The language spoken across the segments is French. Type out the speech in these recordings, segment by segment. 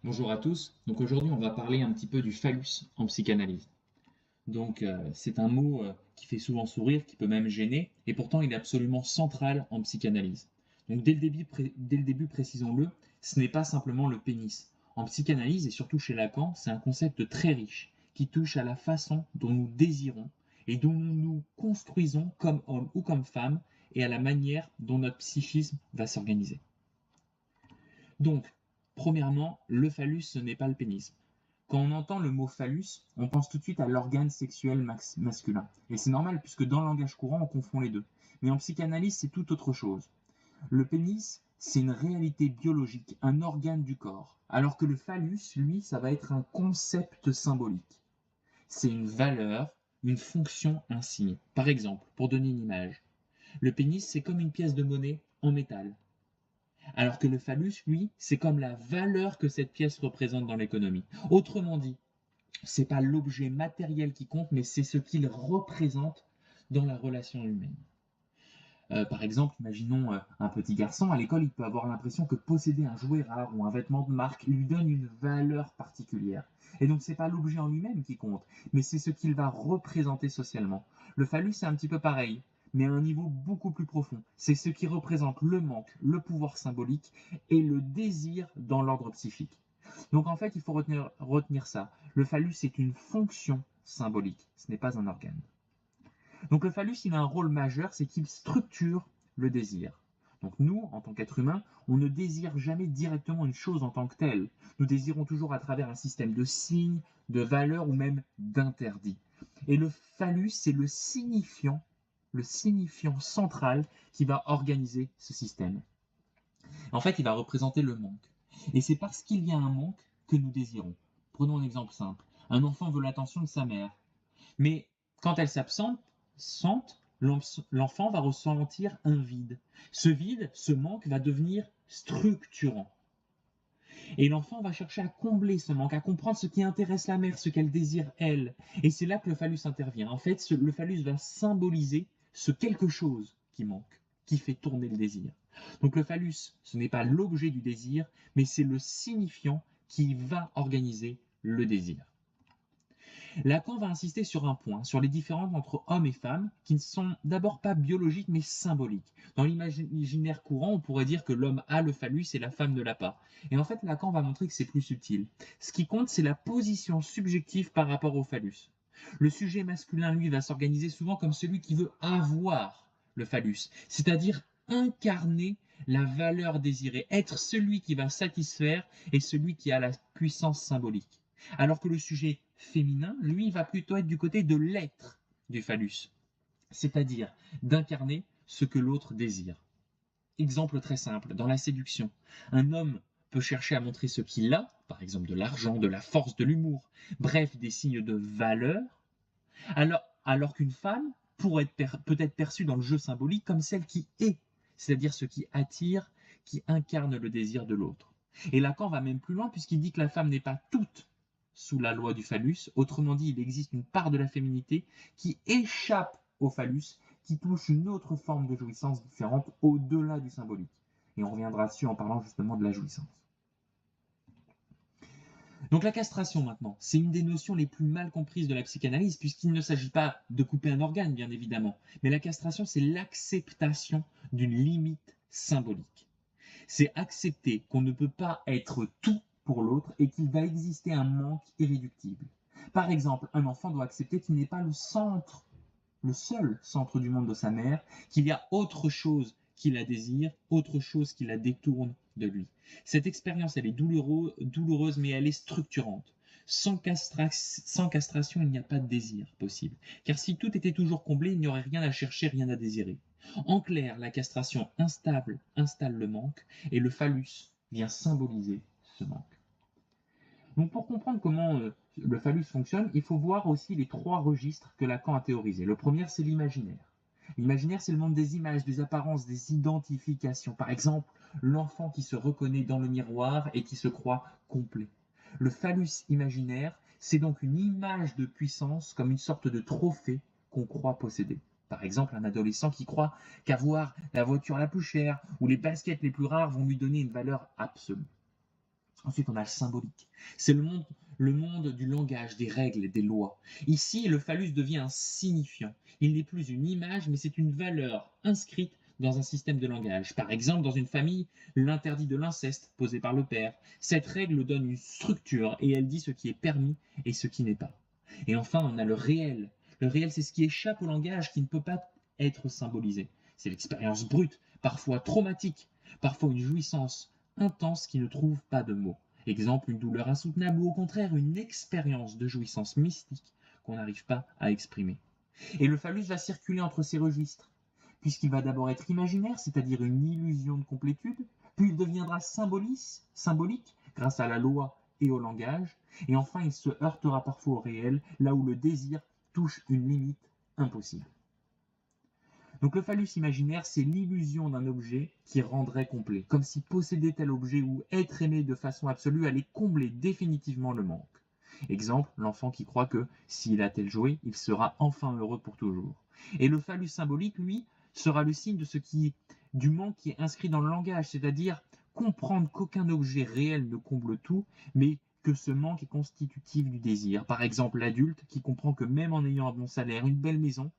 Bonjour à tous. Donc aujourd'hui, on va parler un petit peu du phallus en psychanalyse. C'est un mot qui fait souvent sourire, qui peut même gêner, et pourtant il est absolument central en psychanalyse. Donc dès le début, précisons-le, ce n'est pas simplement le pénis. En psychanalyse, et surtout chez Lacan, c'est un concept très riche, qui touche à la façon dont nous désirons et dont nous nous construisons comme homme ou comme femme, et à la manière dont notre psychisme va s'organiser. Donc, premièrement, le phallus, ce n'est pas le pénis. Quand on entend le mot phallus, on pense tout de suite à l'organe sexuel masculin. Et c'est normal puisque dans le langage courant, on confond les deux. Mais en psychanalyse, c'est tout autre chose. Le pénis, c'est une réalité biologique, un organe du corps. Alors que le phallus, lui, ça va être un concept symbolique. C'est une valeur, une fonction, un signe. Par exemple, pour donner une image, le pénis, c'est comme une pièce de monnaie en métal. Alors que le phallus, lui, c'est comme la valeur que cette pièce représente dans l'économie. Autrement dit, c'est pas l'objet matériel qui compte, mais c'est ce qu'il représente dans la relation humaine. Par exemple, imaginons un petit garçon à l'école, il peut avoir l'impression que posséder un jouet rare ou un vêtement de marque lui donne une valeur particulière. Et donc c'est pas l'objet en lui-même qui compte, mais c'est ce qu'il va représenter socialement. Le phallus, c'est un petit peu pareil, mais à un niveau beaucoup plus profond. C'est ce qui représente le manque, le pouvoir symbolique et le désir dans l'ordre psychique. Donc en fait, il faut retenir ça. Le phallus est une fonction symbolique, ce n'est pas un organe. Donc le phallus, il a un rôle majeur, c'est qu'il structure le désir. Donc nous, en tant qu'être humain, on ne désire jamais directement une chose en tant que telle. Nous désirons toujours à travers un système de signes, de valeurs ou même d'interdits. Et le phallus, c'est le signifiant central qui va organiser ce système. En fait, il va représenter le manque. Et c'est parce qu'il y a un manque que nous désirons. Prenons un exemple simple. Un enfant veut l'attention de sa mère. Mais quand elle s'absente, l'enfant va ressentir un vide. Ce vide, ce manque va devenir structurant. Et l'enfant va chercher à combler ce manque, à comprendre ce qui intéresse la mère, ce qu'elle désire elle. Et c'est là que le phallus intervient. En fait, le phallus va symboliser ce quelque chose qui manque, qui fait tourner le désir. Donc le phallus, ce n'est pas l'objet du désir, mais c'est le signifiant qui va organiser le désir. Lacan va insister sur un point, sur les différences entre hommes et femmes, qui ne sont d'abord pas biologiques mais symboliques. Dans l'imaginaire courant, on pourrait dire que l'homme a le phallus et la femme ne l'a pas. Et en fait, Lacan va montrer que c'est plus subtil. Ce qui compte, c'est la position subjective par rapport au phallus. Le sujet masculin, lui, va s'organiser souvent comme celui qui veut avoir le phallus, c'est-à-dire incarner la valeur désirée, être celui qui va satisfaire et celui qui a la puissance symbolique. Alors que le sujet féminin, lui, va plutôt être du côté de l'être du phallus, c'est-à-dire d'incarner ce que l'autre désire. Exemple très simple, dans la séduction, un homme peut chercher à montrer ce qu'il a, par exemple de l'argent, de la force, de l'humour, bref, des signes de valeur, alors qu'une femme peut être perçue dans le jeu symbolique comme celle qui est, c'est-à-dire ce qui attire, qui incarne le désir de l'autre. Et Lacan va même plus loin puisqu'il dit que la femme n'est pas toute sous la loi du phallus, autrement dit, il existe une part de la féminité qui échappe au phallus, qui touche une autre forme de jouissance différente au-delà du symbolique. Et on reviendra dessus en parlant justement de la jouissance. Donc la castration maintenant, c'est une des notions les plus mal comprises de la psychanalyse, puisqu'il ne s'agit pas de couper un organe, bien évidemment, mais la castration, c'est l'acceptation d'une limite symbolique. C'est accepter qu'on ne peut pas être tout pour l'autre et qu'il va exister un manque irréductible. Par exemple, un enfant doit accepter qu'il n'est pas le centre, le seul centre du monde de sa mère, qu'il y a autre chose qui la désire, autre chose qui la détourne de lui. Cette expérience, elle est douloureuse, mais elle est structurante. Sans castration, il n'y a pas de désir possible. Car si tout était toujours comblé, il n'y aurait rien à chercher, rien à désirer. En clair, la castration installe le manque, et le phallus vient symboliser ce manque. Donc pour comprendre comment le phallus fonctionne, il faut voir aussi les trois registres que Lacan a théorisés. Le premier, c'est l'imaginaire. L'imaginaire, c'est le monde des images, des apparences, des identifications. Par exemple, l'enfant qui se reconnaît dans le miroir et qui se croit complet. Le phallus imaginaire, c'est donc une image de puissance comme une sorte de trophée qu'on croit posséder. Par exemple, un adolescent qui croit qu'avoir la voiture la plus chère ou les baskets les plus rares vont lui donner une valeur absolue. Ensuite, on a le symbolique. C'est le monde du langage, des règles et des lois. Ici, le phallus devient un signifiant. Il n'est plus une image, mais c'est une valeur inscrite dans un système de langage. Par exemple, dans une famille, l'interdit de l'inceste posé par le père. Cette règle donne une structure et elle dit ce qui est permis et ce qui n'est pas. Et enfin, on a le réel. Le réel, c'est ce qui échappe au langage, qui ne peut pas être symbolisé. C'est l'expérience brute, parfois traumatique, parfois une jouissance intense qui ne trouve pas de mots. Exemple, une douleur insoutenable ou au contraire une expérience de jouissance mystique qu'on n'arrive pas à exprimer. Et le phallus va circuler entre ces registres, puisqu'il va d'abord être imaginaire, c'est-à-dire une illusion de complétude, puis il deviendra symbolique grâce à la loi et au langage, et enfin il se heurtera parfois au réel, là où le désir touche une limite impossible. Donc le phallus imaginaire, c'est l'illusion d'un objet qui rendrait complet, comme si posséder tel objet ou être aimé de façon absolue allait combler définitivement le manque. Exemple, l'enfant qui croit que s'il a tel jouet, il sera enfin heureux pour toujours. Et le phallus symbolique, lui, sera le signe du manque qui est inscrit dans le langage, c'est-à-dire comprendre qu'aucun objet réel ne comble tout, mais que ce manque est constitutif du désir. Par exemple, l'adulte qui comprend que même en ayant un bon salaire, une belle maison,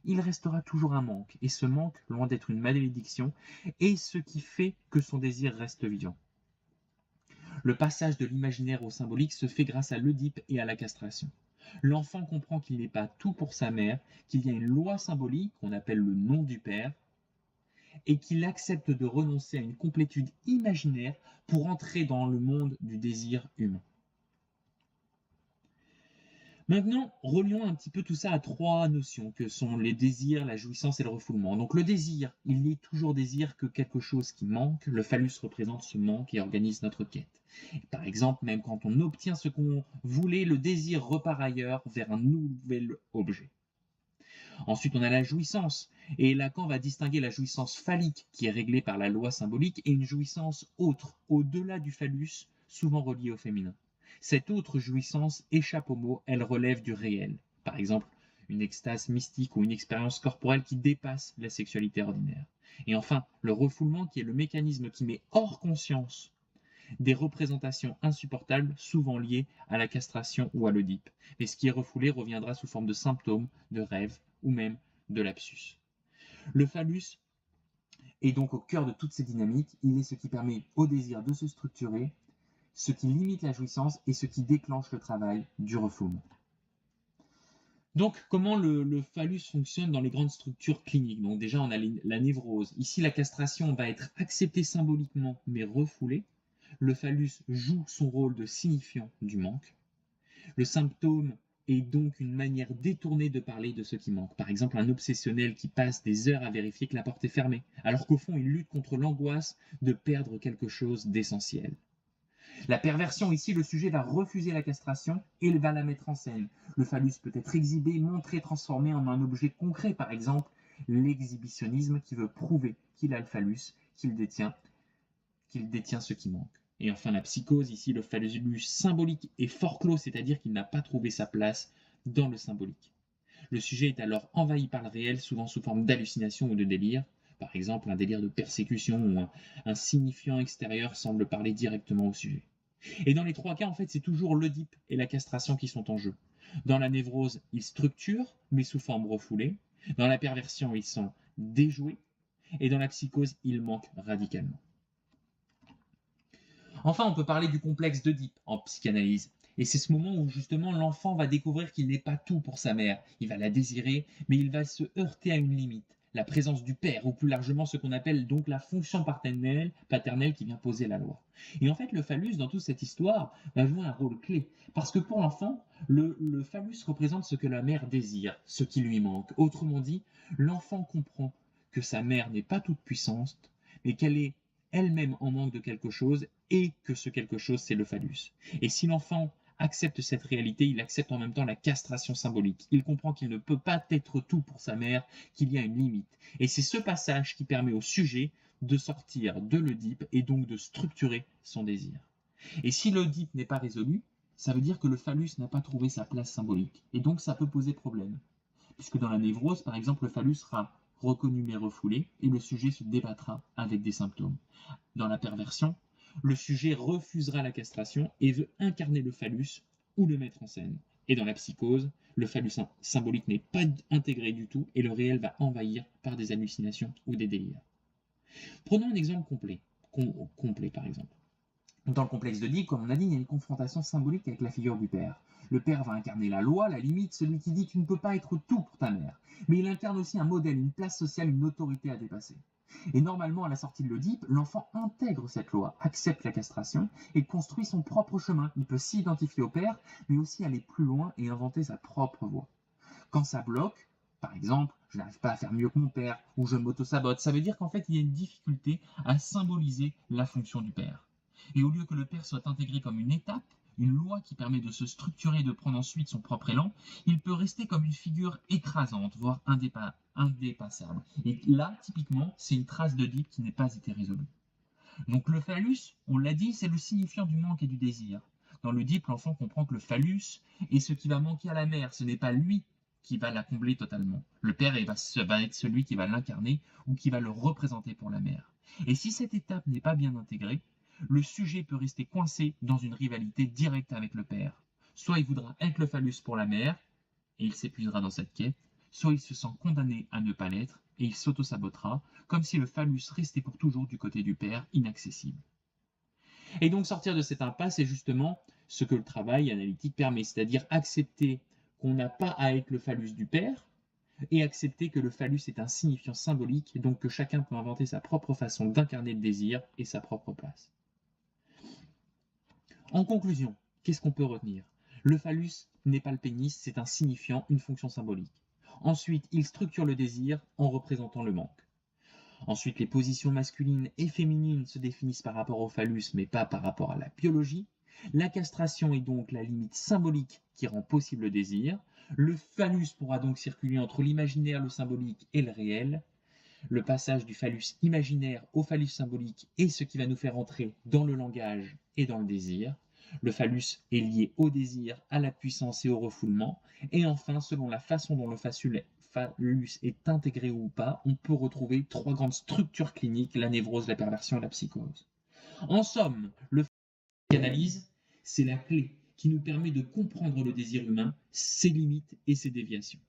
il restera toujours un manque, et ce manque, loin d'être une malédiction, est ce qui fait que son désir reste vivant. Le passage de l'imaginaire au symbolique se fait grâce à l'Oedipe et à la castration. L'enfant comprend qu'il n'est pas tout pour sa mère, qu'il y a une loi symbolique qu'on appelle le nom du père, et qu'il accepte de renoncer à une complétude imaginaire pour entrer dans le monde du désir humain. Maintenant, relions un petit peu tout ça à trois notions que sont les désirs, la jouissance et le refoulement. Donc le désir, il n'est toujours désir que quelque chose qui manque. Le phallus représente ce manque et organise notre quête. Et par exemple, même quand on obtient ce qu'on voulait, le désir repart ailleurs vers un nouvel objet. Ensuite, on a la jouissance. Et Lacan va distinguer la jouissance phallique, qui est réglée par la loi symbolique, et une jouissance autre, au-delà du phallus, souvent reliée au féminin. Cette autre jouissance échappe au mot, elle relève du réel. Par exemple, une extase mystique ou une expérience corporelle qui dépasse la sexualité ordinaire. Et enfin, le refoulement qui est le mécanisme qui met hors conscience des représentations insupportables, souvent liées à la castration ou à l'Oedipe. Et ce qui est refoulé reviendra sous forme de symptômes, de rêves ou même de lapsus. Le phallus est donc au cœur de toutes ces dynamiques. Il est ce qui permet au désir de se structurer, ce qui limite la jouissance et ce qui déclenche le travail du refoulement. Donc, comment le phallus fonctionne dans les grandes structures cliniques? Donc déjà, on a la névrose. Ici, la castration va être acceptée symboliquement, mais refoulée. Le phallus joue son rôle de signifiant du manque. Le symptôme est donc une manière détournée de parler de ce qui manque. Par exemple, un obsessionnel qui passe des heures à vérifier que la porte est fermée, alors qu'au fond, il lutte contre l'angoisse de perdre quelque chose d'essentiel. La perversion, ici, le sujet va refuser la castration et il va la mettre en scène. Le phallus peut être exhibé, montré, transformé en un objet concret. Par exemple, l'exhibitionnisme qui veut prouver qu'il a le phallus, qu'il détient ce qui manque. Et enfin, la psychose, ici, le phallus symbolique est fort clos, c'est-à-dire qu'il n'a pas trouvé sa place dans le symbolique. Le sujet est alors envahi par le réel, souvent sous forme d'hallucination ou de délire. Par exemple, un délire de persécution ou un signifiant extérieur semble parler directement au sujet. Et dans les trois cas, en fait, c'est toujours l'Oedipe et la castration qui sont en jeu. Dans la névrose, ils structurent, mais sous forme refoulée. Dans la perversion, ils sont déjoués. Et dans la psychose, ils manquent radicalement. Enfin, on peut parler du complexe d'Oedipe en psychanalyse. Et c'est ce moment où justement l'enfant va découvrir qu'il n'est pas tout pour sa mère. Il va la désirer, mais il va se heurter à une limite, la présence du père, ou plus largement ce qu'on appelle donc la fonction paternelle qui vient poser la loi. Et en fait, le phallus, dans toute cette histoire, va jouer un rôle clé. Parce que pour l'enfant, le phallus représente ce que la mère désire, ce qui lui manque. Autrement dit, l'enfant comprend que sa mère n'est pas toute puissante, mais qu'elle est elle-même en manque de quelque chose et que ce quelque chose, c'est le phallus. Et si l'enfant accepte cette réalité, il accepte en même temps la castration symbolique. Il comprend qu'il ne peut pas être tout pour sa mère, qu'il y a une limite. Et c'est ce passage qui permet au sujet de sortir de l'Oedipe et donc de structurer son désir. Et si l'Oedipe n'est pas résolu, ça veut dire que le phallus n'a pas trouvé sa place symbolique. Et donc ça peut poser problème. Puisque dans la névrose, par exemple, le phallus sera reconnu mais refoulé, et le sujet se débattra avec des symptômes. Dans la perversion, Le sujet refusera la castration et veut incarner le phallus ou le mettre en scène. Et dans la psychose, le phallus symbolique n'est pas intégré du tout et le réel va envahir par des hallucinations ou des délires. Prenons un exemple complet par exemple. Dans le complexe d'Oedipe, comme on a dit, il y a une confrontation symbolique avec la figure du père. Le père va incarner la loi, la limite, celui qui dit tu ne peux pas être tout pour ta mère. Mais il incarne aussi un modèle, une place sociale, une autorité à dépasser. Et normalement, à la sortie de l'Oedipe, l'enfant intègre cette loi, accepte la castration et construit son propre chemin. Il peut s'identifier au père, mais aussi aller plus loin et inventer sa propre voie. Quand ça bloque, par exemple, je n'arrive pas à faire mieux que mon père, ou je m'auto-sabote, ça veut dire qu'en fait, il y a une difficulté à symboliser la fonction du père. Et au lieu que le père soit intégré comme une étape, une loi qui permet de se structurer et de prendre ensuite son propre élan, il peut rester comme une figure écrasante, voire indépassable. Et là, typiquement, c'est une trace d'Oedipe qui n'a pas été résolue. Donc le phallus, on l'a dit, c'est le signifiant du manque et du désir. Dans l'Oedipe, l'enfant comprend que le phallus est ce qui va manquer à la mère, ce n'est pas lui qui va la combler totalement. Le père va être celui qui va l'incarner ou qui va le représenter pour la mère. Et si cette étape n'est pas bien intégrée, le sujet peut rester coincé dans une rivalité directe avec le père. Soit il voudra être le phallus pour la mère, et il s'épuisera dans cette quête, soit il se sent condamné à ne pas l'être, et il s'auto-sabotera, comme si le phallus restait pour toujours du côté du père, inaccessible. Et donc sortir de cette impasse, c'est justement ce que le travail analytique permet, c'est-à-dire accepter qu'on n'a pas à être le phallus du père, et accepter que le phallus est un signifiant symbolique, et donc que chacun peut inventer sa propre façon d'incarner le désir et sa propre place. En conclusion, qu'est-ce qu'on peut retenir? Le phallus n'est pas le pénis, c'est un signifiant, une fonction symbolique. Ensuite, il structure le désir en représentant le manque. Ensuite, les positions masculines et féminines se définissent par rapport au phallus, mais pas par rapport à la biologie. La castration est donc la limite symbolique qui rend possible le désir. Le phallus pourra donc circuler entre l'imaginaire, le symbolique et le réel. Le passage du phallus imaginaire au phallus symbolique est ce qui va nous faire entrer dans le langage et dans le désir. Le phallus est lié au désir, à la puissance et au refoulement. Et enfin, selon la façon dont le phallus est intégré ou pas, on peut retrouver trois grandes structures cliniques, la névrose, la perversion et la psychose. En somme, le psychanalyse, c'est la clé qui nous permet de comprendre le désir humain, ses limites et ses déviations.